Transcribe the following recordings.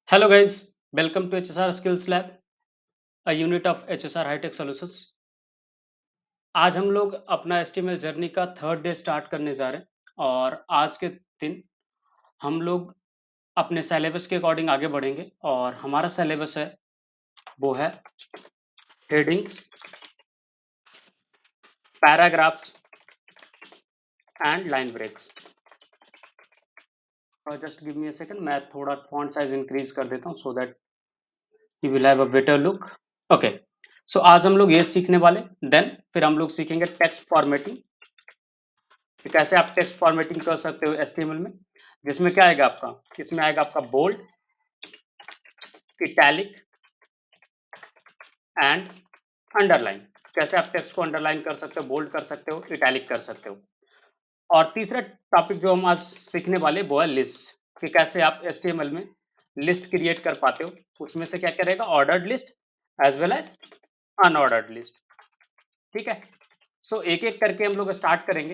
Hello guys, welcome to HSR Skills Lab, a unit of HSR High Tech Solutions. आज हम लोग अपना HTML journey का third day start करने जा रहे हैं और आज के दिन हम लोग अपने सिलेबस के अकॉर्डिंग आगे बढ़ेंगे और हमारा सिलेबस है वो है headings, paragraphs and line breaks. Just give me a second, मैं थोड़ा फॉन्ट साइज इंक्रीज कर देता हूँ so that you will have a better look. Okay, so आज हम लोग ये सीखने वाले, देन फिर हम लोग सीखेंगे टेक्स्ट फॉर्मेटिंग कि कैसे आप टेक्स्ट फॉर्मेटिंग कर सकते हो एचटीएमएल में, जिसमें क्या आएगा आपका, इसमें आएगा आपका बोल्ड, इटैलिक एंड अंडरलाइन। कैसे आप टेक्स्ट को अंडरलाइन कर सकते हो, बोल्ड कर सकते हो, इटैलिक कर सकते हो। और तीसरा टॉपिक जो हम आज सीखने वाले वो है लिस्ट, कि कैसे आप एचटीएमएल में लिस्ट क्रिएट कर पाते हो। उसमें से क्या क्या रहेगा, ordered list as well as unordered list. ठीक है, सो एक एक करके हम लोग स्टार्ट करेंगे।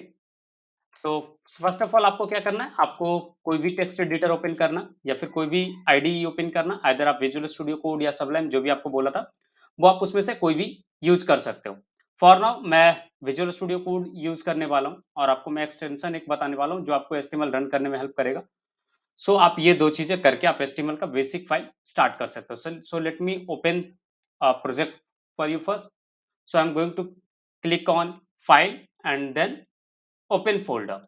तो फर्स्ट ऑफ ऑल आपको क्या करना है, आपको कोई भी टेक्स्ट एडिटर ओपन करना या फिर कोई भी आईडी ओपन करना, आइदर आप विजुअल स्टूडियो कोड या सबलाइन जो भी आपको बोला था वो आप उसमें से कोई भी यूज कर सकते हो। फॉर नाउ मैं विजुअल स्टूडियो कोड यूज करने वाला हूँ और आपको मैं एक्सटेंशन एक बताने वाला हूँ जो आपको एचटीएमएल रन करने में हेल्प करेगा। सो आप ये दो चीजें करके आप एचटीएमएल का बेसिक फाइल स्टार्ट कर सकते हो। So let me open project for you first. So I am going to click on file and then open folder.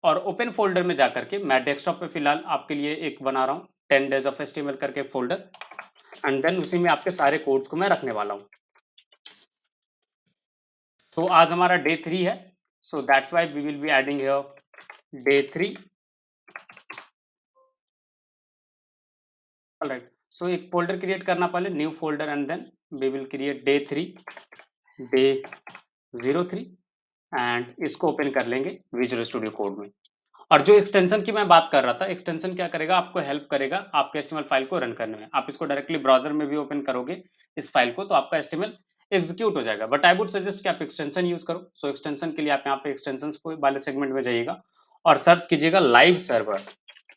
और ओपन फोल्डर में जाकर के मैं डेस्कटॉप पे फिलहाल आपके लिए एक बना रहा हूँ 10 डेज ऑफ एचटीएमएल करके फोल्डर, एंड देन उसी में आपके सारे कोड्स को मैं रखने वाला हूँ। तो आज हमारा डे 3 है, so that's why we will be adding here day 3। Alright, so एक फोल्डर क्रिएट करना, पहले new folder and then we will create day 3, day 03 and इसको ओपन कर लेंगे विजुअल स्टूडियो कोड में। और जो एक्सटेंशन की मैं बात कर रहा था, एक्सटेंशन क्या करेगा, आपको हेल्प करेगा आपके एचटीएमएल फाइल को रन करने में। आप इसको डायरेक्टली ब्राउजर में भी ओपन करोगे इस फाइल को तो आपका एचटीएमएल एग्जीक्यूट हो जाएगा, बट आई वुड सजेस्ट कि आप एक्सटेंशन यूज करो। सो एक्सटेंशन के लिए आप यहाँ पे एक्सटेंशन वाले सेगमेंट में जाइएगा और सर्च कीजिएगा लाइव सर्वर।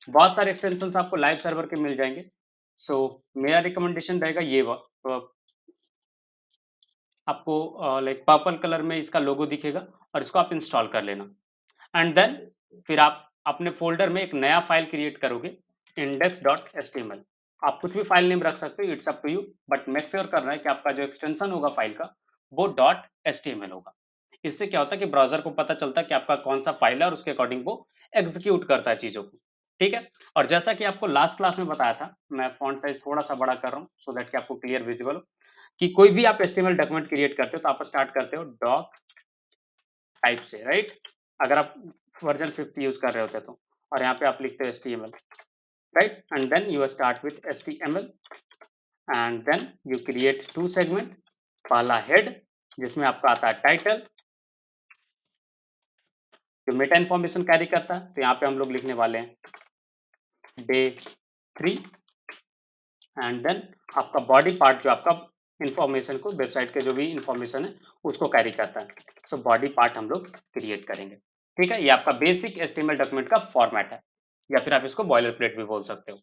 बहुत सारे एक्सटेंशन आपको लाइव सर्वर के मिल जाएंगे। सो मेरा रिकमेंडेशन रहेगा ये आपको लाइक पर्पल कलर में इसका लोगो दिखेगा और इसको आप इंस्टॉल कर लेना। एंड देन फिर आप अपने फोल्डर में एक नया फाइल क्रिएट करोगे, index.html। आप कुछ भी फाइल नेम रख सकते हो, it's up to you, but make sure करना है कि आपका जो एक्सटेंशन होगा फाइल का वो .html होगा। इससे क्या होता है कि ब्राउजर को पता चलता है कि आपका कौन सा फाइल है और उसके अकॉर्डिंग वो एग्जीक्यूट करता है चीजों को। ठीक है, और जैसा कि आपको लास्ट क्लास में बताया था, मैं फॉन्ट साइज थोड़ा सा बड़ा कर रहा हूँ सो दैट कि आपको क्लियर विजिबल हो कि कोई भी आप एचटीएमएल डॉक्यूमेंट क्रिएट करते हो तो आप स्टार्ट करते हो डॉक टाइप से, राइट। अगर आप वर्जन 50 यूज कर रहे होते तो, और यहाँ पे आप लिखते हो HTML, right, and then you start with HTML and then you create two segment. पहला हेड जिसमें आपका आता है टाइटल जो मेटा इन्फॉर्मेशन कैरी करता है, तो यहाँ पे हम लोग लिखने वाले हैं डे 3 एंड देन आपका बॉडी पार्ट जो आपका इन्फॉर्मेशन को, वेबसाइट के जो भी इन्फॉर्मेशन है उसको कैरी करता है। सो बॉडी पार्ट हम लोग क्रिएट करेंगे। ठीक है, ये आपका बेसिक HTML डॉक्यूमेंट का फॉर्मेट है, या फिर आप इसको बॉयलर प्लेट भी बोल सकते हो।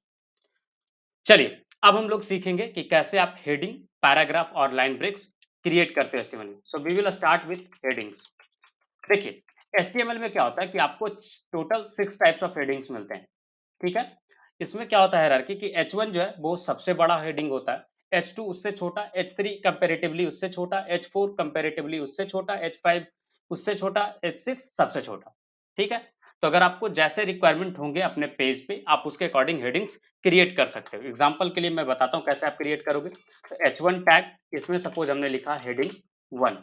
चलिए, अब हम लोग सीखेंगे कि कैसे आप हेडिंग, पैराग्राफ और लाइन ब्रेक्स क्रिएट करते हो HTML में। So we will start with headings. देखिए, HTML में क्या होता है कि आपको टोटल 6 टाइप्स ऑफ हेडिंग्स मिलते हैं। ठीक है, इसमें क्या होता है हायरार्की कि H1 जो है वो सबसे बड़ा हेडिंग होता है, H2 उससे छोटा, H3 कंपैरेटिवली उससे छोटा, H4 कंपैरेटिवली उससे छोटा, H5 उससे छोटा, H6 सबसे छोटा। ठीक है, तो अगर आपको जैसे रिक्वायरमेंट होंगे अपने पेज पे आप उसके अकॉर्डिंग हेडिंग्स क्रिएट कर सकते हो। एग्जांपल के लिए मैं बताता हूँ कैसे आप क्रिएट करोगे। तो H1 टैग, इसमें सपोज हमने लिखा हेडिंग 1,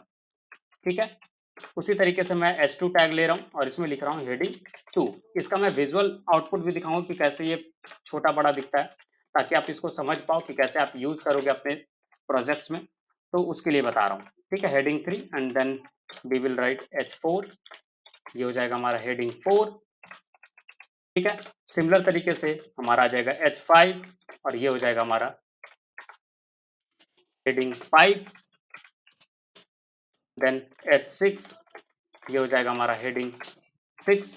ठीक है। उसी तरीके से मैं H2 टैग ले रहा हूँ और इसमें लिख रहा हूँ हेडिंग 2। इसका मैं विजुअल आउटपुट भी दिखाऊंगा कि कैसे ये छोटा बड़ा दिखता है, ताकि आप इसको समझ पाओ कि कैसे आप यूज करोगे अपने प्रोजेक्ट्स में। तो उसके लिए बता रहा हूँ। ठीक है, heading 3 and then we will write H4, ये हो जाएगा हमारा हेडिंग 4। ठीक है, सिमिलर तरीके से हमारा आ जाएगा H5 और ये हो जाएगा हमारा हेडिंग 5, देन H6, ये हो जाएगा हमारा हेडिंग 6।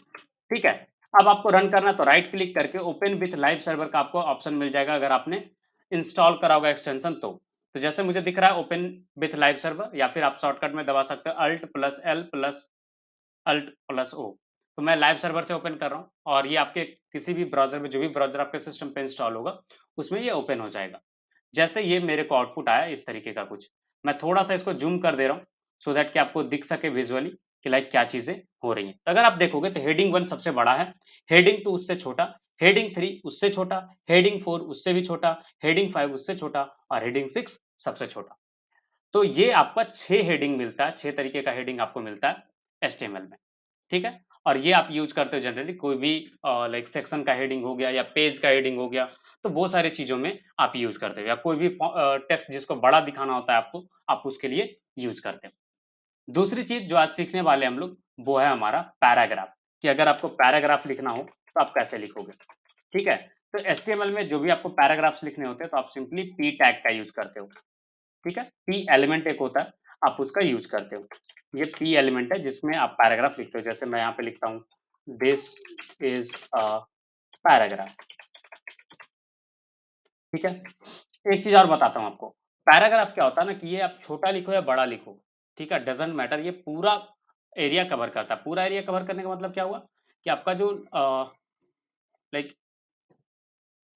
ठीक है, अब आपको रन करना है तो राइट क्लिक करके ओपन विथ लाइव सर्वर का आपको ऑप्शन मिल जाएगा अगर आपने इंस्टॉल करा होगा एक्सटेंशन तो जैसे मुझे दिख रहा है ओपन विथ लाइव सर्वर, या फिर आप शॉर्टकट में दबा सकते हो alt plus L plus alt plus O. तो मैं लाइव सर्वर से ओपन कर रहा हूँ और ये आपके किसी भी ब्राउज़र में, जो भी ब्राउज़र आपके सिस्टम पे इंस्टॉल होगा, उसमें ये ओपन हो जाएगा। जैसे ये मेरे को आउटपुट आया इस तरीके का कुछ, मैं थोड़ा-सा इसको ज़ूम कर दे रहा हूँ, सो दैट कि आपको दिख सके विज़ुअली कि लाइक क्या चीज़ें हो रही हैं। तो अगर आप देखोगे तो हेडिंग 1 सबसे बड़ा है, हेडिंग 2 उससे छोटा, हेडिंग 3 उससे छोटा, हेडिंग 4 उससे भी छोटा, हेडिंग 5 उससे छोटा और हेडिंग 6 सबसे छोटा। तो ये आपका 6 हेडिंग मिलता है, 6 तरीके का हेडिंग आपको मिलता है एचटीएमएल में, ठीक है? और ये आप यूज़ करते हो जनरली कोई भी लाइक सेक्शन का हेडिंग हो गया या पेज का हेडिंग हो गया, तो वो सारी चीज़ों में आप यूज़ करते हो, या कोई भी टेक्स्ट जिसको बड़ा दिखाना होता है आपको, आप उसके लिए यूज़ करते हो। दूसरी चीज़ जो आज सीखने वाले हैं हम लोग, वो है हमारा पैराग्राफ, कि अगर आपको पैराग्राफ लिखना हो, तो आप कैसे लिखोगे, ठीक है? तो एचटीएमएल में जो भी आपको पैराग्राफ्स लिखने होते हैं, तो आप सिंपली पी टैग का यूज़ करते हो। ठीक है? पी एलिमेंट एक होता है, आप उसका यूज़ करते हो। ये पी एलिमेंट है जिसमें आप पैराग्राफ लिखते हो, जैसे मैं यहाँ पे लिखता हूँ, दिस इज़ अ पैराग्राफ, ठीक है? एक चीज़ और बताता हूँ आपको, पैराग्राफ क्या होता है ना कि ये आप छोटा लिखो या बड़ा लिखो, ठीक है? डज़न्ट मैटर, ये पूरा एरिया कवर करता है। पूरा एरिया कवर करने का मतलब क्या हुआ कि आपका जो लाइक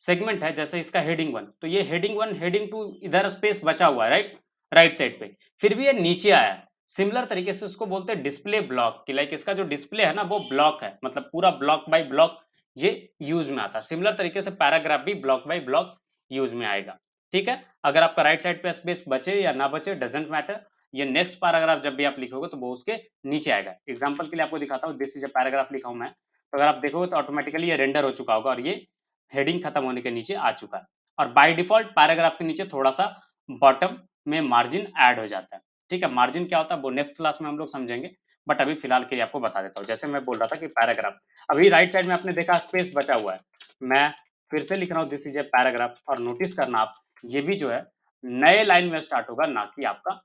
सेगमेंट है, जैसे इसका हेडिंग 1, तो ये हेडिंग 1, हेडिंग 2 इधर स्पेस बचा हुआ है, राइट? राइट साइड पे। फिर भी ये नीचे आया है। सिमिलर तरीके से उसको बोलते हैं डिस्प्ले ब्लॉक, कि लाइक इसका जो डिस्प्ले है ना वो ब्लॉक है। मतलब पूरा ब्लॉक बाय ब्लॉक ये यूज़ में आता है। सिमिलर तरीके से पैराग्राफ भी ब्लॉक बाय ब्लॉक यूज़ में आएगा। ठीक है? अगर आपका राइट साइड पे स्पेस बचे या ना बचे डज़न्ट मैटर। ये नेक्स्ट पैराग्राफ जब भी आप लिखोगे तो वो उसके नीचे आएगा। एग्ज़ाम्पल के लिए आपको दिखाता हूँ, दिस इज़ अ पैराग्राफ लिखा हूँ मैं। तो अगर आप देखोगे तो ऑटोमैटिकली ये रेंडर हो चुका होगा और ये हेडिंग खत्म होने के नीचे आ चुका है। और बाय डिफ़ॉल्ट पैराग्राफ के नीचे थोड़ा-सा बॉटम में मार्जिन ऐड हो जाता है। ठीक है? मार्जिन क्या होता है वो नेक्स्ट क्लास में हम लोग समझेंगे, बट अभी फिलहाल के लिए आपको बता देता हूँ। जैसे मैं बोल रहा था कि पैराग्राफ, अभी राइट साइड में आपने देखा स्पेस बचा हुआ है। मैं फिर से लिख रहा हूँ, दिस इज़ अ पैराग्राफ, और नोटिस करना आप, ये भी जो है नए लाइन में स्टार्ट होगा, ना कि आपका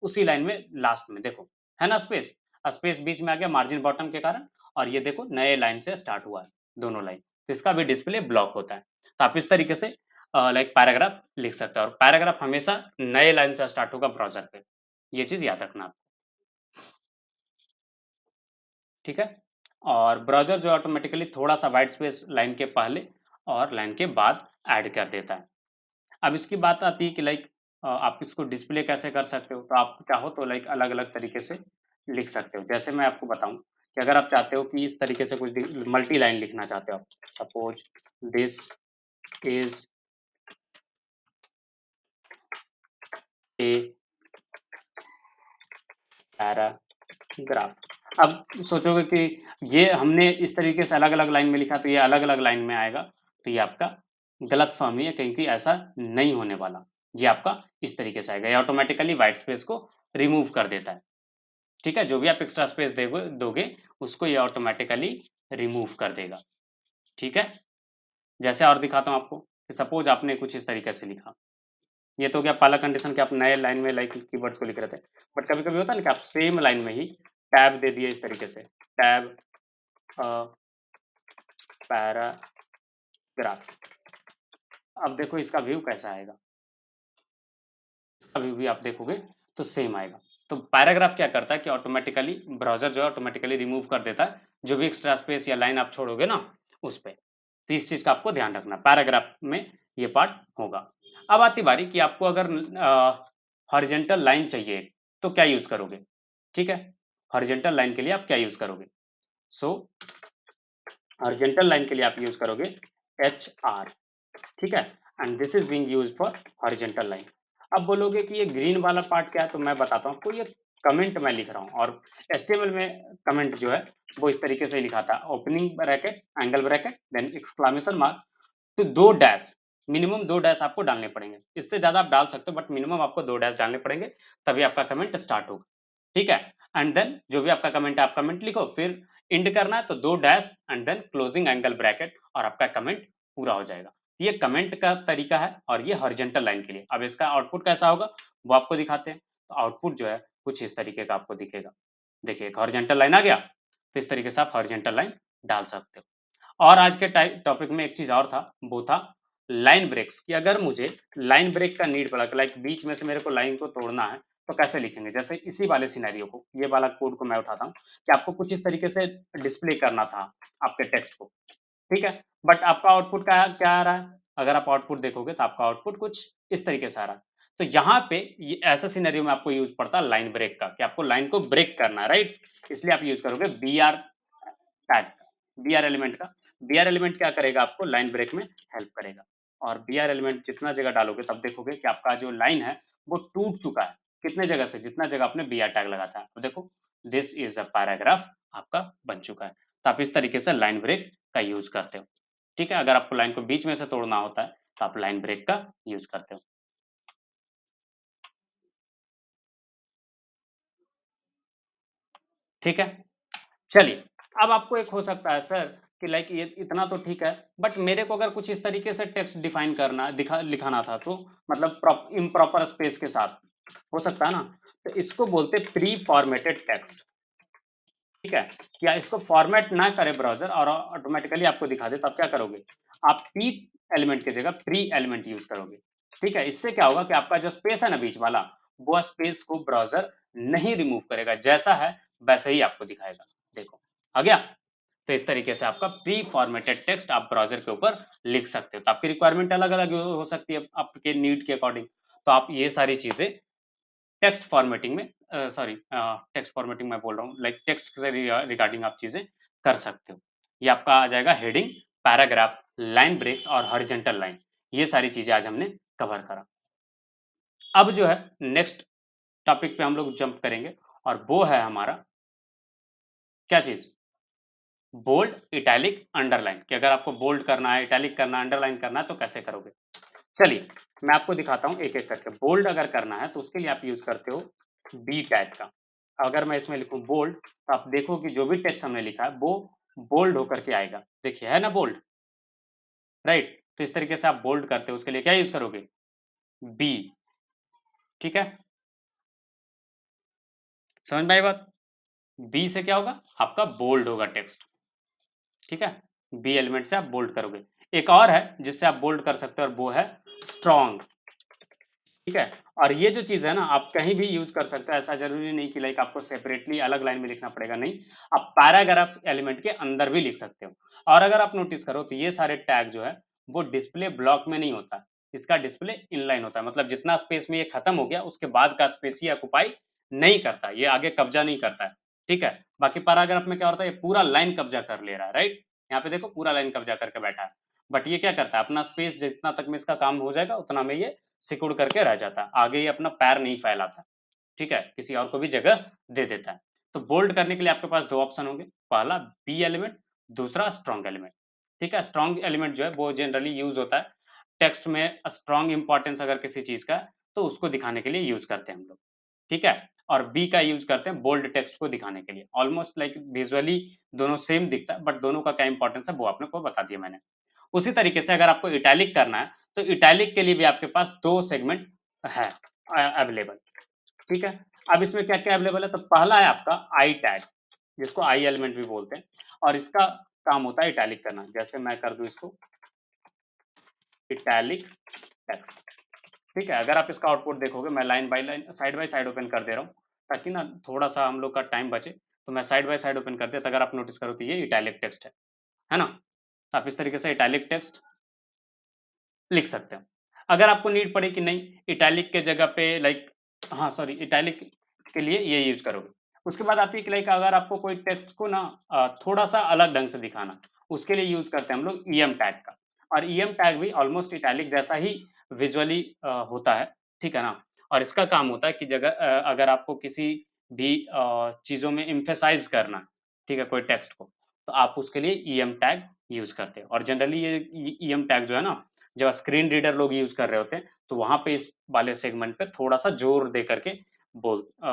उसी लाइन में लास्ट में, देखो, है ना स्पेस? स्पेस बीच में आ गया मार्जिन बॉटम के कारण, और ये देखो नए लाइन से स्टार्ट हुआ है, दोनों लाइन। तो इसका भी डिस्प्ले ब्लॉक होता है। तो आप इस तरीके से लाइक पैराग्राफ लिख सकते हो, और पैराग्राफ हमेशा नए लाइन से स्टार्ट होगा ब्राउज़र पे। ये चीज़ याद रखना आप, ठीक है? और ब्राउज़र जो ऑटोमैटिकली थोड़ा-सा व्हाइट स्पेस लाइन के पहले और लाइन के बाद ऐड कर देता है। अब इसकी बात आती है कि लाइक आप इसको डिस्प्ले कैसे कर सकते हो? तो आप चाहो तो लाइक अलग-अलग तरीके से लिख सकते हो। जैसे मैं आपको बताऊँ कि अगर आप चाहते हो कि इस तरीके से कुछ मल्टी लाइन लिखना चाहते हो आप, suppose this is a paragraph. अब सोचोगे कि ये हमने इस तरीके से अलग-अलग लाइन में लिखा तो ये अलग-अलग लाइन में आएगा, तो ये आपका गलतफ़हमी है, क्योंकि ऐसा नहीं होने वाला। ये आपका इस तरीके से आएगा, ये ऑटोमैटिकली व्हाइट स्पेस को रिमूव कर देता है। ठीक है? जो भी आप एक्स्ट्रा स्पेस दोगे, उसको ये ऑटोमैटिकली रिमूव कर देगा। ठीक है? जैसे और दिखाता हूँ आपको, कि सपोज़ आपने कुछ इस तरीके से लिखा। ये तो हो गया पहला कंडीशन कि आप नए लाइन में लाइक कीवर्ड्स को लिख रहे थे। बट कभी-कभी होता है ना कि आप सेम लाइन में ही टैब दे दिए इस तरीके से, टैब अ, पैराग्राफ। अब देखो इसका व्यू कैसा आएगा? इसका व्यू भी आप देखोगे तो सेम आएगा। तो पैराग्राफ क्या करता है कि ऑटोमैटिकली ब्राउज़र जो है ऑटोमैटिकली रिमूव कर देता है, जो भी एक्स्ट्रा स्पेस या लाइन आप छोड़ोगे ना, उस पे। तो इस चीज़ का आपको ध्यान रखना, पैराग्राफ में ये पार्ट होगा। अब आती बारी कि आपको अगर हॉरिज़ॉन्टल लाइन चाहिए, तो क्या यूज़ करोगे? ठीक है? हॉरिज़ॉन्टल लाइन के लिए आप क्या यूज़ करोगे? सो हॉरिज़ॉन्टल लाइन के लिए आप यूज़ करोगे एचआर, ठीक है? And this is being used for horizontal line. अब बोलोगे कि ये ग्रीन वाला पार्ट क्या है? तो मैं बताता हूँ आपको, ये कमेंट मैं लिख रहा हूँ, और एचटीएमएल में कमेंट जो है वो इस तरीके से लिखा था, opening bracket, angle bracket, then exclamation mark, तो 2 डैश, मिनिमम 2 डैश आपको डालने पड़ेंगे। इससे ज़्यादा आप डाल सकते हो, बट मिनिमम आपको 2 डैश डालने पड़ेंगे, तभी आपका कमेंट स्टार्ट होगा। ठीक है? एंड देन जो भी आपका कमेंट है, आप कमेंट लिखो, फिर एंड करना है तो 2 dash and then closing angle bracket, और आपका कमेंट पूरा हो जाएगा। ये कमेंट का तरीका है, और ये हॉरिजॉन्टल लाइन के लिए। अब इसका आउटपुट कैसा होगा वो आपको दिखाते हैं। तो आउटपुट जो है कुछ इस तरीके का आपको दिखेगा। देखिए एक हॉरिजॉन्टल लाइन आ गया, तो इस तरीके से आप हॉरिजॉन्टल लाइन डाल सकते हो। और आज के टॉपिक में एक चीज और था, वो था लाइन ब्रेक्स, कि अगर मुझे लाइन ब्रेक का नीड पड़ा, लाइक बीच में से मेरे को लाइन को तोड़ना है, तो कैसे लिखेंगे? जैसे इसी वाले सिनेरियो को, ये वाला कोड को मैं उठाता हूँ कि आपको कुछ इस तरीके से डिस्प्ले करना था आपके टेक्स्ट को, ठीक है? बट आपका आउटपुट क्या आ रहा है? अगर आप आउटपुट देखोगे तो आपका आउटपुट कुछ इस तरीके से आ रहा है। तो यहाँ पे ये ऐसा सिनेरियो में आपको यूज़ पड़ता है लाइन ब्रेक का, कि आपको लाइन को ब्रेक करना है, राइट? इसलिए आप यूज़ करोगे बीआर टैग, बीआर एलिमेंट का। बीआर एलिमेंट क्या करेगा? आपको लाइन ब्रेक में हेल्प करेगा। और बीआर एलिमेंट जितना जगह डालोगे तब देखोगे कि आपका जो लाइन है वो टूट चुका है। कितने जगह से? जितना जगह आपने बीआर टैग लगाया था। तो देखो, दिस इज अ पैराग्राफ आपका बन चुका है। तो आप इस तरीके से लाइन ब्रेक का यूज़ करते हो। ठीक है? अगर आपको लाइन को बीच में से तोड़ना होता है तो आप लाइन ब्रेक का यूज़ करते हो। ठीक है? चलिए, अब आपको एक हो सकता है सर कि लाइक ये इतना तो ठीक है, बट मेरे को अगर कुछ इस तरीके से टेक्स्ट डिफाइन करना दिखा लिखाना था, तो मतलब इम्प्रॉपर स्पेस के साथ, हो सकता है ना? तो इसको बोलते हैं प्री फॉर्मेटेड टेक्स्ट। ठीक है? या इसको फॉर्मेट ना करे ब्राउज़र और ऑटोमैटिकली आपको दिखा दे, तब क्या करोगे? आप पी एलिमेंट की जगह प्री एलिमेंट यूज़ करोगे। ठीक है? इससे क्या होगा कि आपका जो स्पेस है ना बीच वाला, वो स्पेस को ब्राउज़र नहीं रिमूव करेगा, जैसा है वैसे ही आपको दिखाएगा। देखो, आ गया? तो इस तरीके से आपका प्री फॉर्मेटेड टेक्स्ट आप ब्राउज़र के ऊपर लिख सकते हो। तो आपकी रिक्वायरमेंट अलग-अलग हो सकती है आपके नीड के अकॉर्डिंग। तो आप ये सारी चीज़ें टेक्स्ट फॉर्मेटिंग में सॉरी टेक्स्ट फॉर्मेटिंग मैं बोल रहा हूँ, लाइक टेक्स्ट से रिगार्डिंग आप चीज़ें कर सकते हो। ये आपका आ जाएगा हेडिंग, पैराग्राफ, लाइन ब्रेक्स और हॉरिजॉन्टल लाइन। ये सारी चीज़ें आज हमने कवर करा। अब जो है नेक्स्ट टॉपिक पे हम लोग जंप करेंगे और वो है हमारा क्या चीज़? बोल्ड, इटैलिक, अंडरलाइन, कि अगर आपको बोल्ड करना है, इटैलिक करना है, अंडरलाइन करना है तो कैसे करोगे? चलिए, मैं आपको दिखाता हूँ एक-एक करके। बोल्ड अगर करना है तो उसके लिए आप यूज़ करते हो बी टैग का। अगर मैं इसमें लिखूँ बोल्ड, तो आप देखो कि जो भी टेक्स्ट हमने लिखा है वो बोल्ड होकर के आएगा। देखिए, है ना बोल्ड? राइट? तो इस तरीके से आप बोल्ड करते हो, उसके लिए क्या यूज़ करोगे? बी, ठीक है? समझ में आई बात? बी से क्या होगा? आपका बोल्ड होगा टेक्स्ट, ठीक है? बी एलिमेंट से आप बोल्ड करोगे। एक और है जिससे आप बोल्ड कर सकते हो और वो है स्ट्रॉन्ग। ठीक है? और ये जो चीज़ है ना, आप कहीं भी यूज़ कर सकते हो, ऐसा ज़रूरी नहीं कि लाइक आपको सेपरेटली अलग लाइन में लिखना पड़ेगा, नहीं। आप पैराग्राफ एलिमेंट के अंदर भी लिख सकते हो। और अगर आप नोटिस करो तो ये सारे टैग जो है, वो डिस्प्ले ब्लॉक में नहीं होता। इसका डिस्प्ले इनलाइन होता है, मतलब जितना स्पेस में ये खत्म हो गया, उसके बाद का स्पेस ये ऑक्युपाई नहीं करता, ये आगे कब्जा नहीं करता है। ठीक है? बाकी पैराग्राफ में क्या होता है, ये पूरा लाइन कब्जा कर ले रहा है, राइट? यहाँ पे देखो पूरा लाइन कब्जा करके बैठा है। बट ये क्या करता है, अपना स्पेस जितना तक में इसका काम हो जाएगा, उतना में ये सिकुड़ करके रह जाता है। आगे ये अपना पैर नहीं फैलाता, ठीक है? किसी और को भी जगह दे देता है। तो बोल्ड करने के लिए आपके पास 2 ऑप्शन होंगे। पहला बी एलिमेंट, दूसरा स्ट्रॉन्ग एलिमेंट, ठीक है? स्ट्रॉन्ग एलिमेंट जो है वो जनरली यूज़ होता है टेक्स्ट में स्ट्रॉन्ग इम्पोर्टेंस अगर किसी चीज़ का है, तो उसको दिखाने के लिए यूज़ करते हैं हम लोग, ठीक है? और बी का यूज़ करते हैं बोल्ड टेक्स्ट को दिखाने के लिए। ऑलमोस्ट लाइक विज़ुअली दोनों सेम दिखता है, बट दोनों का क्या इम्पोर्टेंस है वो आपने को बता दिया मैंने। उसी तरीके से अगर आपको इटैलिक करना है, तो इटैलिक के लिए भी आपके पास 2 सेगमेंट है अवेलेबल, ठीक है? अब इसमें क्या-क्या अवेलेबल है? तो पहला है आपका आई टैग, जिसको आई एलिमेंट भी बोलते हैं और इसका काम होता है इटैलिक करना। जैसे मैं कर दूँ इसको इटैलिक टेक्स्ट, ठीक है? अगर आप इसका आउटपुट देखोगे, मैं लाइन बाय साइड ओपन कर दे रहा हूँ, ताकि ना थोड़ा-सा हम लोग का टाइम बचे। तो मैं साइड बाय साइड ओपन कर दिया, तो अगर आप नोटिस करो तो ये इटैलिक टेक्स्ट है ना? तो आप इस तरीके से इटैलिक टेक्स्ट लिख सकते हो। अगर आपको नीड पड़े कि नहीं इटैलिक के जगह पे लाइक हाँ, सॉरी इटैलिक के लिए ये यूज़ करोगे। उसके बाद आती है कि लाइक अगर आपको कोई टेक्स्ट को ना थोड़ा-सा अलग ढंग से दिखाना, उसके लिए यूज़ करते हैं हम लोग ईएम टैग का। और ईएम टैग भी ऑलमोस्ट इटैलिक जैसा ही विज़ुअली होता है, ठीक है ना? और इसका काम होता है कि अगर आपको किसी भी चीज़ों में एम्फसाइज़ करना है, ठीक है, कोई टेक्स्ट को, तो आप उसके लिए ईएम टैग यूज़ करते हो। और जनरली ये ई ईएम टैग जो है ना, जब स्क्रीन रीडर लोग यूज़ कर रहे होते हैं, तो वहाँ पे इस वाले सेगमेंट पे थोड़ा-सा ज़ोर दे करके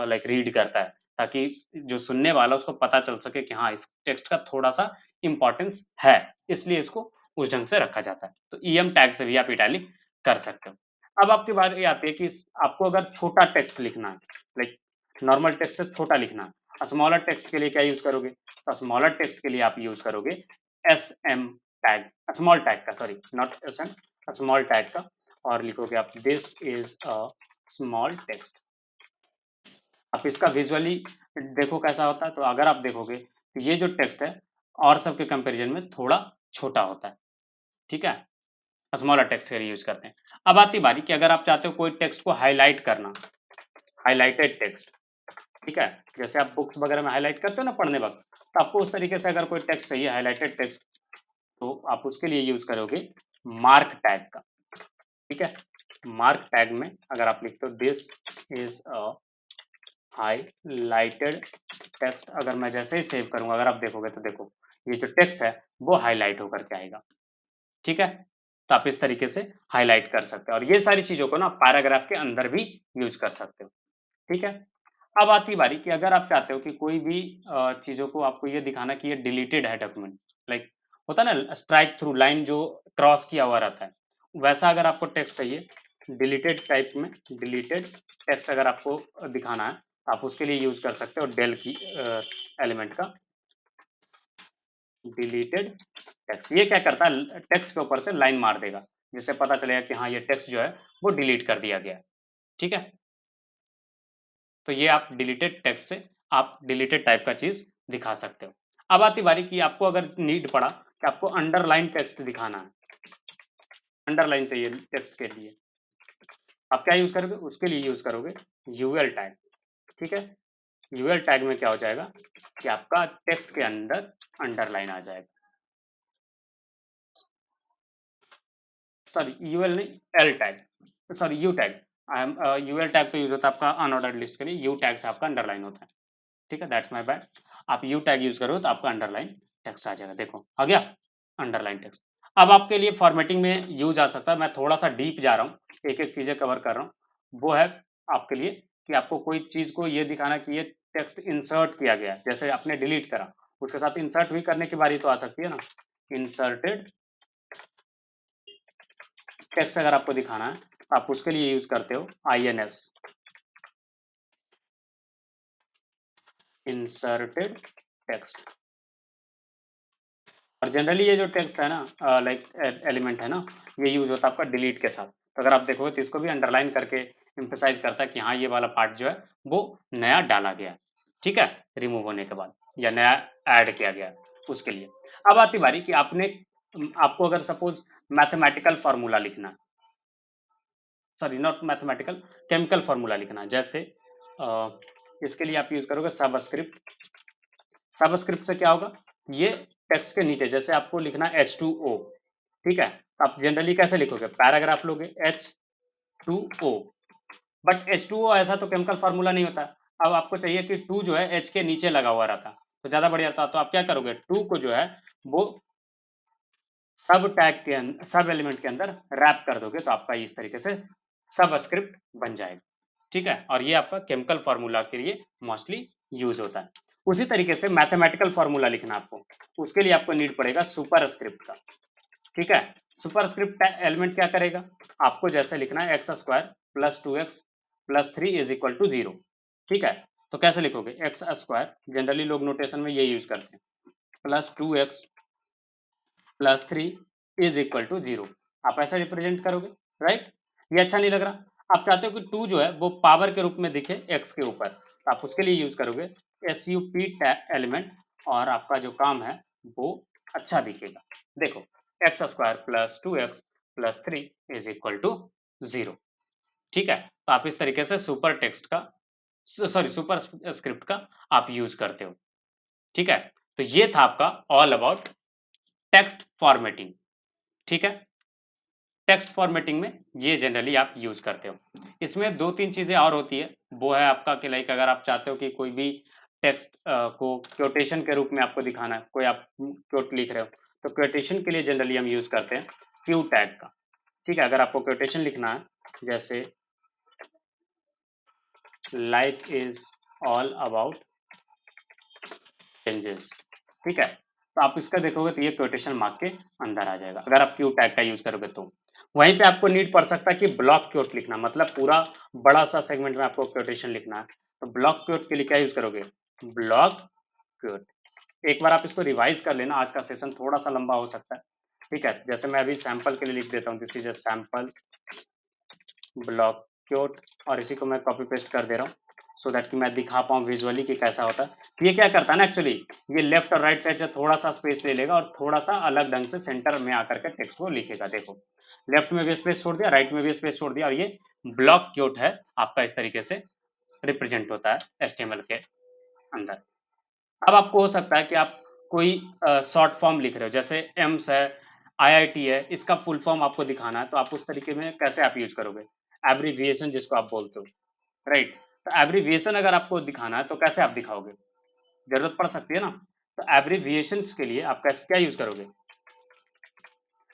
लाइक रीड करता है, ताकि जो सुनने वाला है उसको पता चल सके कि हाँ, इस टेक्स्ट का थोड़ा-सा इम्पोर्टेंस है, इसलिए इसको उस ढंग से रखा जाता है। तो ईएम टैग से भी आप इटैलिक कर सकते हो। अब आपकी बारी आती है कि आपको अगर छोटा टेक्स्ट लिखना है, लाइक नॉर्मल टेक्स्ट से छोटा लिखना है, स्मॉलर टेक्स्ट के लिए क्या यूज़ करोगे? तो स्मॉलर टेक्स्ट के लिए आप यूज़ करोगे SM टैग, स्मॉल टैग का, sorry not SM, small tag का, और लिखोगे आप this is a small text. आप इसका विजुअली देखो कैसा होता है, तो अगर आप देखोगे तो ये जो टेक्स्ट है और सबके कंपैरिजन में थोड़ा छोटा होता है, ठीक है? स्मॉलर टेक्स्ट के लिए यूज़ करते हैं। अब आती बारी कि अगर आप चाहते हो कोई टेक्स्ट को हाइलाइट करना, हाइलाइटेड टेक्स्ट, ठीक है? जैसे आप बुक्स वगैरह में हाइलाइट करते हो ना पढ़ने वक़्त, तो आपको उस तरीके से अगर कोई टेक्स्ट चाहिए हाइलाइटेड टेक्स्ट, तो आप उसके लिए यूज़ करोगे मार्क टैग का, ठीक है? मार्क टैग में अगर आप लिखते हो this is a highlighted text, अगर मैं जैसे ही सेव करूँगा, अगर आप देखोगे तो देखो, ये जो टेक्स्ट है वो हाइलाइट होकर के आएगा, ठीक है? तो आप इस तरीके से हाइलाइट कर सकते हो और ये सारी चीज़ों को ना पैराग्राफ के अंदर भी यूज़ कर सकते हो, ठीक है? अब आती बारी कि अगर आप चाहते हो कि कोई भी चीज़ों को आपको ये दिखाना कि ये डिलीटेड है डॉक्यूमेंट, लाइक होता है ना स्ट्राइक थ्रू लाइन जो क्रॉस किया हुआ रहता है, वैसा अगर आपको टेक्स्ट चाहिए डिलीटेड टाइप में, डिलीटेड टेक्स्ट अगर आपको दिखाना है, आप उसके लिए यूज़ कर सकते हो डेल की एलिमेंट का डिलीटेड टेक्स्ट। ये क्या करता है, टेक्स्ट के ऊपर से लाइन मार देगा, जिससे पता चलेगा कि हाँ, ये टेक्स्ट जो है वो डिलीट कर दिया गया है, ठीक है? तो ये आप डिलीटेड टेक्स्ट से आप डिलीटेड टाइप का चीज़ दिखा सकते हो। अब आती बारी कि आपको अगर नीड पड़ा कि आपको अंडरलाइन टेक्स्ट दिखाना है, अंडरलाइन चाहिए टेक्स्ट के लिए, आप क्या यूज़ करोगे? उसके लिए यूज़ करोगे यूएल टैग, ठीक है? यूएल टैग में क्या हो जाएगा कि आपका टेक्स्ट के अंदर अंडरलाइन आ जाएगा। सॉरी यूएल नहीं, L tag, sorry U tag. UL tag तो यूज़ होता है आपका अनऑर्डर्ड लिस्ट के लिए, यू टैग से आपका अंडरलाइन होता है, ठीक है? That's my bad. आप यू टैग यूज़ करोगे तो आपका अंडरलाइन टेक्स्ट आ जाएगा, देखो आ गया अंडरलाइन टेक्स्ट। अब आपके लिए फॉर्मेटिंग में यूज़ आ सकता है, मैं थोड़ा-सा डीप जा रहा हूँ, एक-एक चीज़ें कवर कर रहा हूँ। वो है आपके लिए कि आपको कोई चीज़ को ये दिखाना कि ये टेक्स्ट इंसर्ट किया गया है, जैसे आपने डिलीट करा, उसके साथ इंसर्ट भी करने की बारी तो आ सकती है ना, इंसर्टेड टेक्स्ट अगर आपको दिखाना है, तो आप उसके लिए यूज़ करते हो आईएनएस, इंसर्टेड टेक्स्ट। और जनरली ये जो टेक्स्ट है ना लाइक एलिमेंट है ना, ये यूज़ होता है आपका डिलीट के साथ। तो अगर आप देखोगे तो इसको भी अंडरलाइन करके एम्फसाइज़ करता है कि हाँ, ये वाला पार्ट जो है वो नया डाला गया है, ठीक है? रिमूव होने के बाद या नया ऐड किया गया है, उसके लिए। अब आती बारी कि आपको अगर सपोज़ मैथमेटिकल फ़ॉर्मूला लिखना है, sorry not mathematical, chemical formula लिखना है, जैसे इसके लिए आप यूज़ करोगे सबस्क्रिप्ट। सबस्क्रिप्ट से क्या होगा, ये टेक्स्ट के नीचे जैसे आपको लिखना है H2O, ठीक है? तो आप जनरली कैसे लिखोगे? पैराग्राफ लोगे H2O, बट H2O ऐसा तो केमिकल फार्मूला नहीं होता। अब आपको चाहिए कि 2 जो है H के नीचे लगा हुआ रहता, तो ज़्यादा बढ़िया था। तो आप क्या करोगे, 2 को जो है वो सब टैग के सब एलिमेंट के अंदर रैप कर दोगे, तो आपका इस तरीके से सबस्क्रिप्ट बन जाएगा, ठीक है? और ये आपका केमिकल फार्मूला के लिए मोस्टली यूज़ होता है। उसी तरीके से मैथमेटिकल फार्मूला लिखना आपको, उसके लिए आपको नीड पड़ेगा सुपरस्क्रिप्ट का, ठीक है? सुपरस्क्रिप्ट एलिमेंट क्या करेगा? आपको जैसे लिखना है x square plus 2x plus 3 is equal to 0, ठीक है? तो कैसे लिखोगे? एक्स स्क्वायर, जनरली लोग नोटेशन में ये यूज़ करते हैं, plus 2x plus 3 is equal to 0, आप ऐसा रिप्रेजेंट करोगे, राइट? ये अच्छा नहीं लग रहा? आप चाहते हो कि 2 जो है वो पावर के रूप में दिखे x के ऊपर, तो आप उसके लिए यूज़ करोगे sup एलिमेंट, और आपका जो काम है वो अच्छा दिखेगा। देखो, x square plus 2x plus 3 is equal to 0, ठीक है? तो आप इस तरीके से सुपर टेक्स्ट का सॉरी सुपर स्क्रिप्ट का आप यूज़ करते हो, ठीक है? तो ये था आपका ऑल अबाउट टेक्स्ट फॉर्मेटिंग, ठीक है? टेक्स्ट फॉर्मेटिंग में ये जनरली आप यूज़ करते हो। इसमें 2-3 चीज़ें और होती है, वो है आपका कि लाइक अगर आप चाहते हो कि कोई भी टेक्स्ट को क्वोटेशन के रूप में आपको दिखाना है, कोई आप क्वोट लिख रहे हो, तो क्वोटेशन के लिए जनरली हम यूज़ करते हैं क्यू टैग का, ठीक है? अगर आपको क्वोटेशन लिखना है, जैसे life is all about changes, ठीक है? तो आप इसका देखोगे तो ये क्वोटेशन मार्क के अंदर आ जाएगा, अगर आप क्यू टैग का यूज़ करोगे तो। वहीं पे आपको नीड पड़ सकता है कि ब्लॉक क्वोट लिखना, मतलब पूरा बड़ा-सा सेगमेंट में आपको क्वोटेशन लिखना है। तो ब्लॉक क्वोट के लिए क्या यूज़ करोगे? ब्लॉक क्वोट, एक बार आप इसको रिवाइज़ कर लेना, आज का सेशन थोड़ा-सा लंबा हो सकता है, ठीक है? जैसे मैं अभी सैंपल के लिए लिख देता हूँ, this is a sample block quote और इसी को मैं कॉपी पेस्ट कर दे रहा हूँ, सो दैट कि मैं दिखा पाऊँ विजुअली कि कैसा होता है। ये क्या करता है ना एक्चुअली, ये लेफ्ट और राइट साइड से थोड़ा-सा स्पेस ले लेगा और थोड़ा-सा अलग ढंग से सेंटर में आकर के टेक्स्ट को लिखेगा, देखो। लेफ्ट में भी स्पेस छोड़ दिया, राइट में भी स्पेस छोड़ दिया और ये ब्लॉक क्योट है आपका, इस तरीके से रिप्रेजेंट होता है एचटीएमएल के अंदर। अब आपको हो सकता है कि आप कोई शॉर्ट फॉर्म लिख रहे हो, जैसे एम्स है, आईआईटी है, इसका फुल फॉर्म आपको दिखाना है, तो आप उस तरीके में कैसे आप यूज़ करोगे? एब्रिविएशन जिसको आप बोलते हो, राइट? तो एब्रिविएशन अगर आपको दिखाना है, तो कैसे आप दिखाओगे? ज़रूरत पड़ सकती है ना? तो एब्रिविएशंस के लिए आप क्या यूज़ करोगे?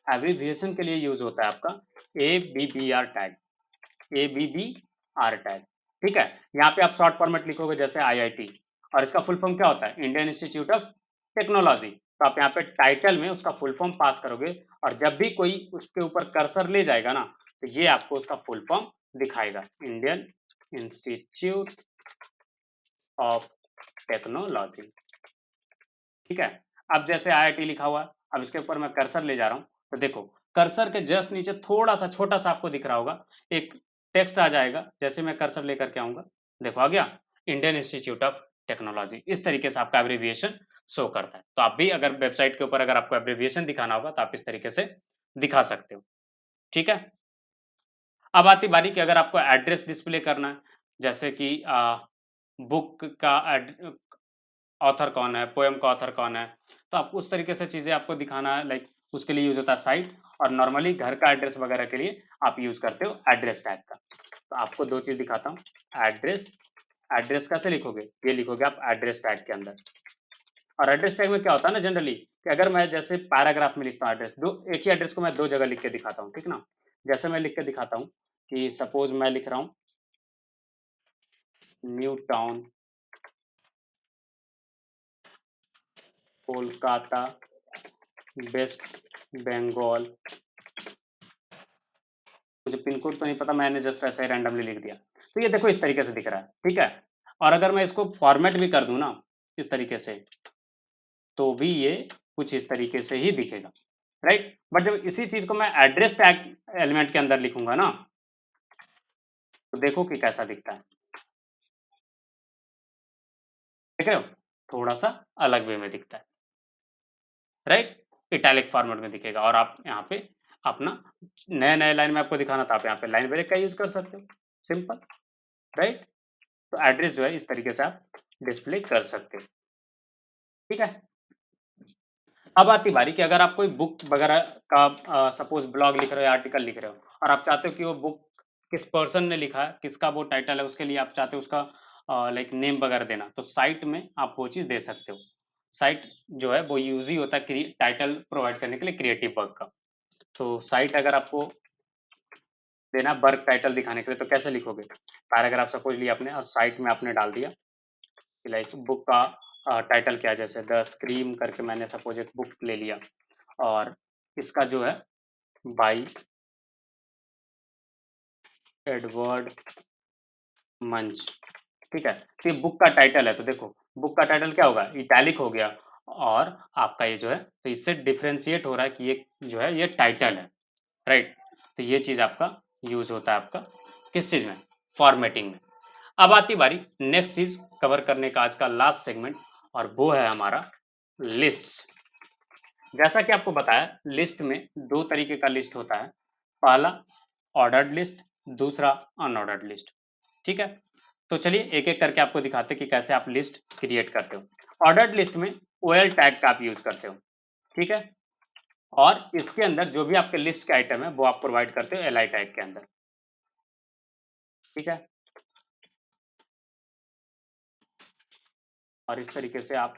एब्रिविएशन के लिए यूज़ होता है आपका एबीबीआर टैग, एबीबीआर टैग, ठीक है? यहाँ पे आप शॉर्ट फॉर्मेट लिखोगे जैसे आईआईटी और इसका फुल फॉर्म क्या होता है? Indian institute of technology. तो आप यहाँ पे टाइटल में उसका फुल फॉर्म पास करोगे और जब भी कोई उसके ऊपर कर्सर ले जाएगा ना, तो ये आपको उसका फुल फॉर्म दिखाएगा, इंडियन इंस्टीट्यूट ऑफ टेक्नोलॉजी, ठीक है? अब जैसे आईआईटी लिखा हुआ है, अब इसके ऊपर मैं कर्सर ले जा रहा हूँ, तो देखो कर्सर के जस्ट नीचे थोड़ा-सा छोटा-सा आपको दिख रहा होगा, एक टेक्स्ट आ जाएगा, जैसे मैं कर्सर लेकर के आऊँगा, देखो आ गया, इंडियन इंस्टीट्यूट ऑफ टेक्नोलॉजी, इस तरीके से आपका एब्रिविएशन शो करता है। तो आप भी अगर वेबसाइट के ऊपर अगर आपको एब्रिविएशन दिखाना होगा, तो आप इस तरीके से दिखा सकते हो, ठीक है? अब आती बारी कि अगर आपको एड्रेस डिस्प्ले करना है, जैसे कि बुक का ऑथर कौन है, पोएम का ऑथर कौन है, तो आप उस तरीके से चीज़ें आपको दिखाना है, लाइक उसके लिए यूज़ होता है साइट और नॉर्मली घर का एड्रेस वगैरह के लिए आप यूज़ करते हो एड्रेस टैग का। तो आपको 2 चीज़ दिखाता हूँ, एड्रेस, एड्रेस कैसे लिखोगे? ये लिखोगे आप एड्रेस टैग के अंदर और एड्रेस टैग में क्या होता है ना जनरली कि अगर मैं जैसे पैराग्राफ में लिखता हूँ एड्रेस, दो एक ही एड्रेस को मैं 2 जगह लिख के दिखाता हूँ, ठीक ना? जैसे मैं लिख के दिखाता हूँ कि सपोज़ मैं लिख रहा हूँ New Town, Kolkata, West Bengal, मुझे पिन कोड तो नहीं पता, मैंने जस्ट ऐसे ही रैंडमली लिख दिया। तो ये देखो इस तरीके से दिख रहा है, ठीक है? और अगर मैं इसको फॉर्मेट भी कर दूँ ना, इस तरीके से, तो भी ये कुछ इस तरीके से ही दिखेगा, राइट? बट जब इसी चीज़ को मैं एड्रेस टैग एलिमेंट के अंदर लिखूँगा ना, तो देखो कि कैसा दिखता है। देख रहे हो? थोड़ा-सा अलग वे में दिखता है, राइट? इटैलिक फॉर्मेट में दिखेगा और आप यहाँ पे अपना नए-नए लाइन में आपको दिखाना था, आप यहाँ पे लाइन ब्रेक का यूज़ कर सकते हो, सिंपल, राइट? तो एड्रेस जो है इस तरीके से आप डिस्प्ले कर सकते हो, ठीक है? अब आती बारी कि अगर आप कोई बुक वगैरह का सपोज़ ब्लॉग लिख रहे हो या आर्टिकल लिख रहे हो और आप चाहते हो कि वो बुक किस पर्सन ने लिखा है, किसका वो टाइटल है, उसके लिए आप चाहते हो उसका लाइक नेम वगैरह देना, तो साइट में आप वो चीज़ दे सकते हो। साइट जो है वो यूज़ ही होता है टाइटल प्रोवाइड करने के लिए क्रिएटिव वर्क का। तो साइट अगर आपको देना है वर्क टाइटल दिखाने के लिए तो कैसे लिखोगे? पैराग्राफ सपोज़ लिया आपने और साइट में आपने डाल दिया कि लाइक बुक का टाइटल क्या है, जैसे द स्क्रीम करके मैंने सपोज़ एक बुक ले लिया और इसका जो है बाय एडवर्ड मंच, ठीक है? तो ये बुक का टाइटल है, तो देखो बुक का टाइटल क्या होगा? इटैलिक हो गया और आपका ये जो है तो इससे डिफरेंशिएट हो रहा है कि ये जो है ये टाइटल है, राइट? तो ये चीज़ आपका यूज़ होता है आपका किस चीज़ में? फॉर्मेटिंग में। अब आती बारी नेक्स्ट चीज़ कवर करने का आज का लास्ट सेगमेंट और वो है हमारा लिस्ट्स। जैसा कि आपको बताया लिस्ट में 2 तरीके का लिस्ट होता है। पहला ऑर्डर्ड लिस्ट, दूसरा अनऑर्डर्ड लिस्ट, ठीक है? तो चलिए एक-एक करके आपको दिखाते हैं कि कैसे आप लिस्ट क्रिएट करते हो। ऑर्डर्ड लिस्ट में ओएल टैग का आप यूज़ करते हो, ठीक है? और इसके अंदर जो भी आपके लिस्ट के आइटम है वो आप प्रोवाइड करते हो एलआई टैग के अंदर, ठीक है? और इस तरीके से आप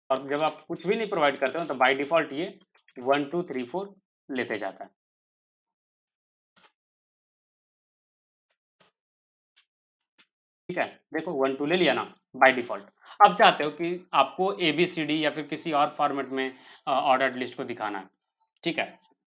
और जब आप कुछ भी नहीं प्रोवाइड करते हो तो बाय डिफ़ॉल्ट ये 1 2 3 4 लेते जाता है। ठीक है? देखो 1 2 ले लिया ना बाय डिफ़ॉल्ट। अब चाहते हो कि आपको एबीसीडी या फिर किसी और फॉर्मेट में ऑर्डर्ड लिस्ट को दिखाना है, ठीक है?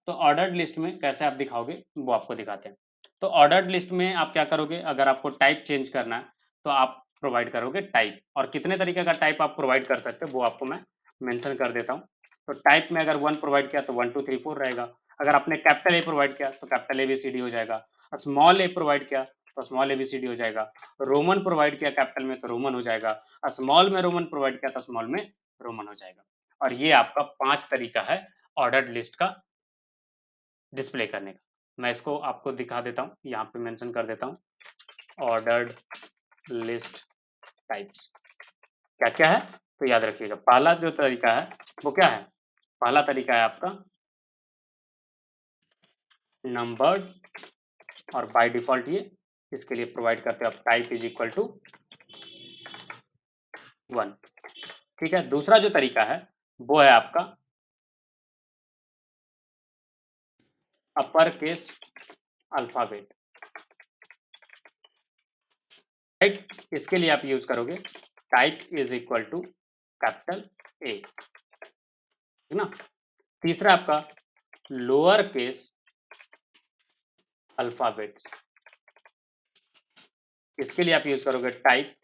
तो ऑर्डर्ड लिस्ट में कैसे आप दिखाओगे वो आपको दिखाते हैं। तो ऑर्डर्ड लिस्ट में आप क्या करोगे, अगर आपको टाइप चेंज करना है तो आप प्रोवाइड करोगे टाइप, और कितने तरीके का टाइप आप प्रोवाइड कर सकते हो वो आपको मैं मेंशन कर देता हूँ। तो टाइप में अगर 1 प्रोवाइड किया तो 1 2 3 4 रहेगा। अगर आपने कैपिटल ए प्रोवाइड किया तो कैपिटल एबीसीडी हो जाएगा, स्मॉल ए प्रोवाइड किया तो स्मॉल एबीसीडी हो जाएगा, रोमन प्रोवाइड किया कैपिटल में तो रोमन हो जाएगा, स्मॉल में रोमन प्रोवाइड किया तो स्मॉल में रोमन हो जाएगा। और ये आपका 5 तरीका है ऑर्डर्ड लिस्ट का डिस्प्ले करने का। मैं इसको आपको दिखा देता हूँ, यहाँ पे मेंशन कर देता हूँ, ऑर्डर्ड लिस्ट टाइप्स क्या-क्या है? तो याद रखिएगा, पहला जो तरीका है वो क्या है? पहला तरीका है आपका नंबर्ड, और बाय डिफ़ॉल्ट ये इसके लिए प्रोवाइड करते हो आप टाइप इज़ इक्वल टू 1, ठीक है? दूसरा जो तरीका है वो है आपका अपर केस अल्फ़ाबेट, राइट? इसके लिए आप यूज़ करोगे type is equal to capital A, ठीक ना? तीसरा आपका लोअर केस अल्फ़ाबेट्स, इसके लिए आप यूज़ करोगे टाइप,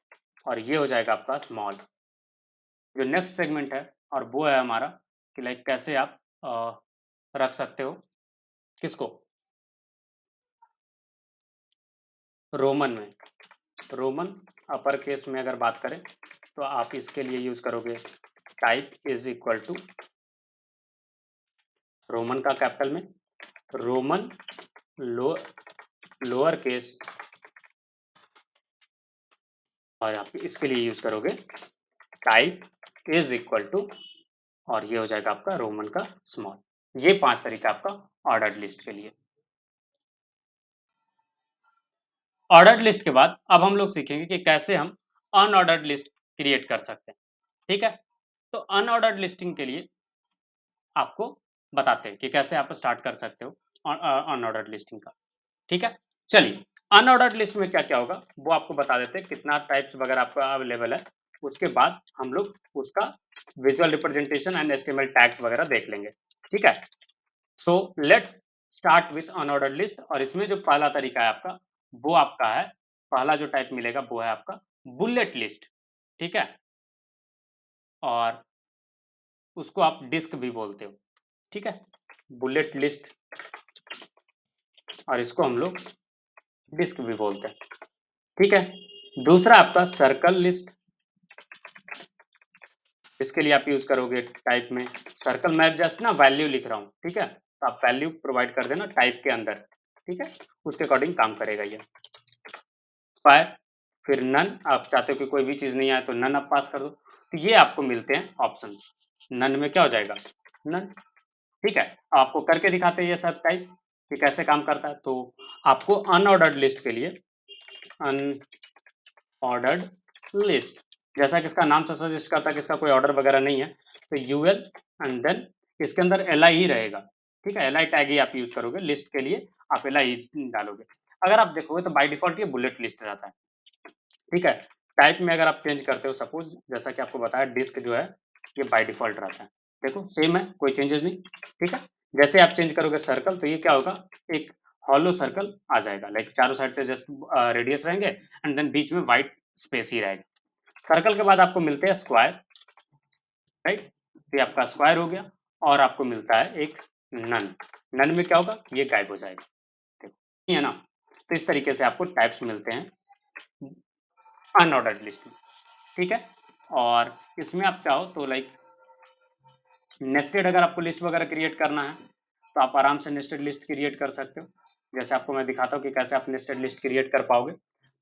और ये हो जाएगा आपका स्मॉल। जो नेक्स्ट सेगमेंट है और वो है हमारा कि लाइक कैसे आप रख सकते हो किसको? रोमन में। रोमन अपर केस में अगर बात करें तो आप इसके लिए यूज़ करोगे type is equal to Roman का कैपिटल में, रोमन लोअर केस, और आप इसके लिए यूज़ करोगे टाइप इज़ इक्वल टू, और ये हो जाएगा आपका रोमन का स्मॉल। ये 5 तरीका आपका ऑर्डर्ड लिस्ट के लिए। ऑर्डर्ड लिस्ट के बाद अब हम लोग सीखेंगे कि कैसे हम अनऑर्डर्ड लिस्ट क्रिएट कर सकते हैं, ठीक है? तो अनऑर्डर्ड लिस्टिंग के लिए आपको बताते हैं कि कैसे आप स्टार्ट कर सकते हो अनऑर्डर्ड लिस्टिंग का, ठीक है? चलिए, अनऑर्डर्ड लिस्ट में क्या-क्या होगा वो आपको बता देते हैं, कितना टाइप्स वगैरह आपका अवेलेबल है। उसके बाद हम लोग उसका visual representation and HTML tags वगैरह देख लेंगे, ठीक है? So let's start with unordered list, और इसमें जो पहला तरीका है आपका वो आपका है, पहला जो टाइप मिलेगा वो है आपका बुलेट लिस्ट, ठीक है? और उसको आप डिस्क भी बोलते हो, ठीक है? बुलेट लिस्ट, और इसको हम लोग डिस्क भी बोलते हैं, ठीक है? दूसरा आपका सर्कल लिस्ट, इसके लिए आप यूज करोगे टाइप में सर्कल, मैं जस्ट ना वैल्यू लिख रहा हूँ, ठीक है? तो आप वैल्यू प्रोवाइड कर देना टाइप के अंदर, ठीक है? उसके अकॉर्डिंग काम करेगा ये। स्क्वायर, फिर नन, आप चाहते हो कि कोई भी चीज़ नहीं आए तो नन आप पास कर दो। तो ये आपको मिलते हैं ऑप्शंस। नन में क्या हो जाएगा? नन, ठीक है? आपको करके दिखाते हैं ये सब टाइप कि कैसे काम करता है। तो आपको अनऑर्डर्ड लिस्ट के लिए अनऑर्डर्ड लिस्ट, जैसा कि इसका नाम से सजेस्ट करता है कि इसका कोई ऑर्डर वगैरह नहीं है, तो यूएल एंड देन इसके अंदर एलआई ही रहेगा, ठीक है? एलआई टैग ही आप यूज़ करोगे लिस्ट के लिए, आप एलआई डालोगे। अगर आप देखोगे तो बाय डिफ़ॉल्ट ये बुलेट लिस्ट रहता है। ठीक है? टाइप में अगर आप चेंज करते हो सपोज़, जैसा कि आपको बताया डिस्क जो है ये बाय डिफ़ॉल्ट रहता है। देखो सेम है, कोई चेंजेज़ नहीं, ठीक है? जैसे आप चेंज करोगे सर्कल तो ये क्या होगा, एक हॉलो सर्कल आ जाएगा, लाइक चारों साइड से जस्ट रेडियस रहेंगे एंड देन बीच में व्हाइट स्पेस ही रहेगा। सर्कल के बाद आपको मिलते हैं स्क्वायर, राइट? तो ये आपका स्क्वायर हो गया, और आपको मिलता है एक नन। नन में क्या होगा, ये गायब हो जाएगा। देखो, ये है ना? तो इस तरीके से आपको टाइप्स मिलते हैं अनऑर्डर्ड लिस्ट में, ठीक है? और इसमें आप चाहो तो लाइक नेस्टेड अगर आपको लिस्ट वगैरह क्रिएट करना है, तो आप आराम से नेस्टेड लिस्ट क्रिएट कर सकते हो। जैसे आपको मैं दिखाता हूँ कि कैसे आप नेस्टेड लिस्ट क्रिएट कर पाओगे।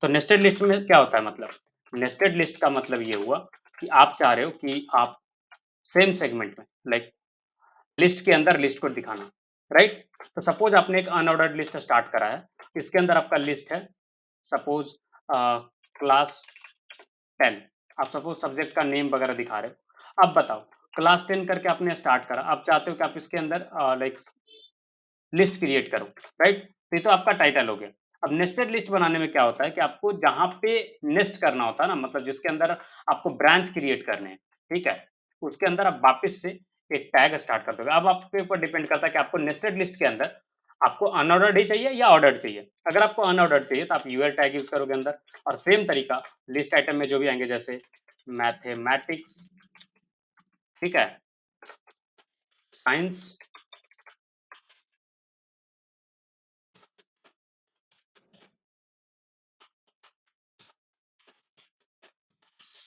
तो नेस्टेड लिस्ट में क्या होता है मतलब? नेस्टेड लिस्ट का मतलब ये हुआ कि आप चाह रहे हो कि आप सेम सेगमेंट में लाइक लिस्ट के अंदर लिस्ट को दिखाना, राइट? तो सपोज़ आपने एक अनऑर्डर्ड लिस्ट स्टार्ट करा है, इसके अंदर आपका लिस्ट है सपोज़ क्लास 10, आप सपोज़ सब्जेक्ट का नेम वगैरह दिखा रहे हो। अब बताओ क्लास 10 करके आपने स्टार्ट करा, अब चाहते हो कि आप इसके अंदर लाइक लिस्ट क्रिएट करो, राइट? तो ये तो आपका टाइटल हो गया। अब नेस्टेड लिस्ट बनाने में क्या होता है कि आपको जहाँ पे नेस्ट करना होता है ना, मतलब जिसके अंदर आपको ब्रांच क्रिएट करने हैं, ठीक है? उसके अंदर आप वापस से एक टैग स्टार्ट कर दोगे। अब आपके ऊपर डिपेंड करता है कि आपको नेस्टेड लिस्ट के अंदर आपको अनऑर्डर्ड ही चाहिए या ऑर्डर्ड चाहिए? अगर आपको अनऑर्डर्ड चाहिए तो आप यूएल टैग यूज़ करोगे अंदर और सेम तरीका लिस्ट आइटम में जो भी आएँगे जैसे मैथमेटिक्स, ठीक है? साइंस,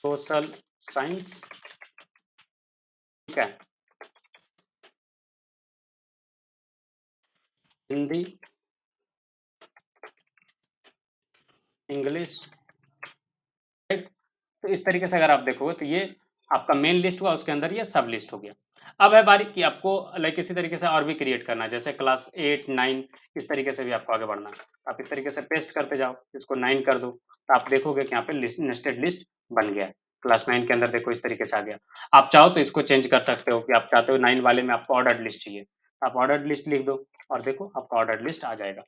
सोशल साइंस, ठीक है? Hindi, English, right? तो इस तरीके से अगर आप देखोगे तो ये आपका मेन लिस्ट हुआ, उसके अंदर ये सब लिस्ट हो गया। अब है बारी कि आपको लाइक इसी तरीके से और भी क्रिएट करना है, जैसे क्लास 8, 9 इस तरीके से भी आपको आगे बढ़ना है। आप इस तरीके से पेस्ट करते जाओ, इसको 9 कर दो, तो आप देखोगे कि यहाँ पे लिस्ट नेस्टेड लिस्ट बन गया है। क्लास 9 के अंदर देखो इस तरीके से आ गया। आप चाहो तो इसको चेंज कर सकते हो कि आप चाहते हो 9 वाले में आपको ऑर्डर्ड लिस्ट चाहिए, तो आप ऑर्डर्ड लिस्ट लिख दो और देखो आपका ऑर्डर्ड लिस्ट आ जाएगा।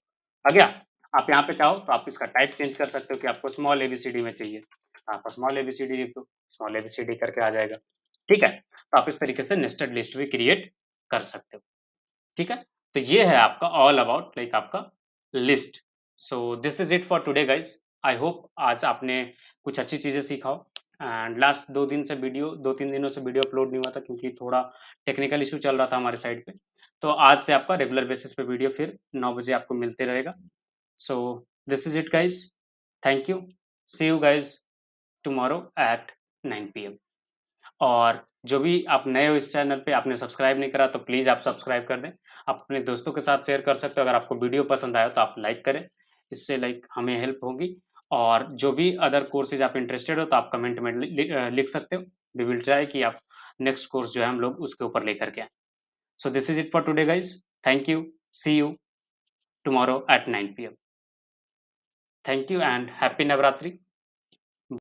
आ गया? आप यहाँ पे चाहो तो आप इसका टाइप चेंज कर सकते हो कि आपको स्मॉल एबीसीडी में चाहिए, आप स्मॉल एबीसीडी लिख दो, स्मॉल एबीसीडी करके आ जाएगा, ठीक है? तो आप इस तरीके से नेस्टेड लिस्ट भी क्रिएट कर सकते हो, ठीक है? तो ये है आपका ऑल अबाउट लाइक आपका list. So this is it for today guys. I hope आज आपने कुछ अच्छी चीज़ें सीखा हो एंड लास्ट 2 दिन से वीडियो 2-3 दिनों से वीडियो अपलोड नहीं हुआ था क्योंकि थोड़ा टेक्निकल इश्यू चल रहा था हमारे साइड पे। तो आज से आपका रेगुलर बेसिस पे वीडियो फिर 9 बजे आपको मिलते रहेगा। So this is it guys. Thank you. See you guys tomorrow at 9 PM. और जो भी आप नए हो इस चैनल पे, आपने सब्सक्राइब नहीं करा तो प्लीज़ आप सब्सक्राइब कर दें। आप अपने दोस्तों के साथ शेयर कर सकते हो, अगर आपको वीडियो पसंद आया तो आप लाइक करें, इससे लाइक हमें हेल्प होगी। और जो भी अदर कोर्सेज़ आप इंटरेस्टेड हो तो आप कमेंट में लिख सकते हो। वी विल ट्राई कि आप नेक्स्ट कोर्स जो है हम लोग उसके ऊपर लेकर के आएँ। So this is it for today guys. Thank you. See you tomorrow at 9 PM. Thank you and happy Navratri.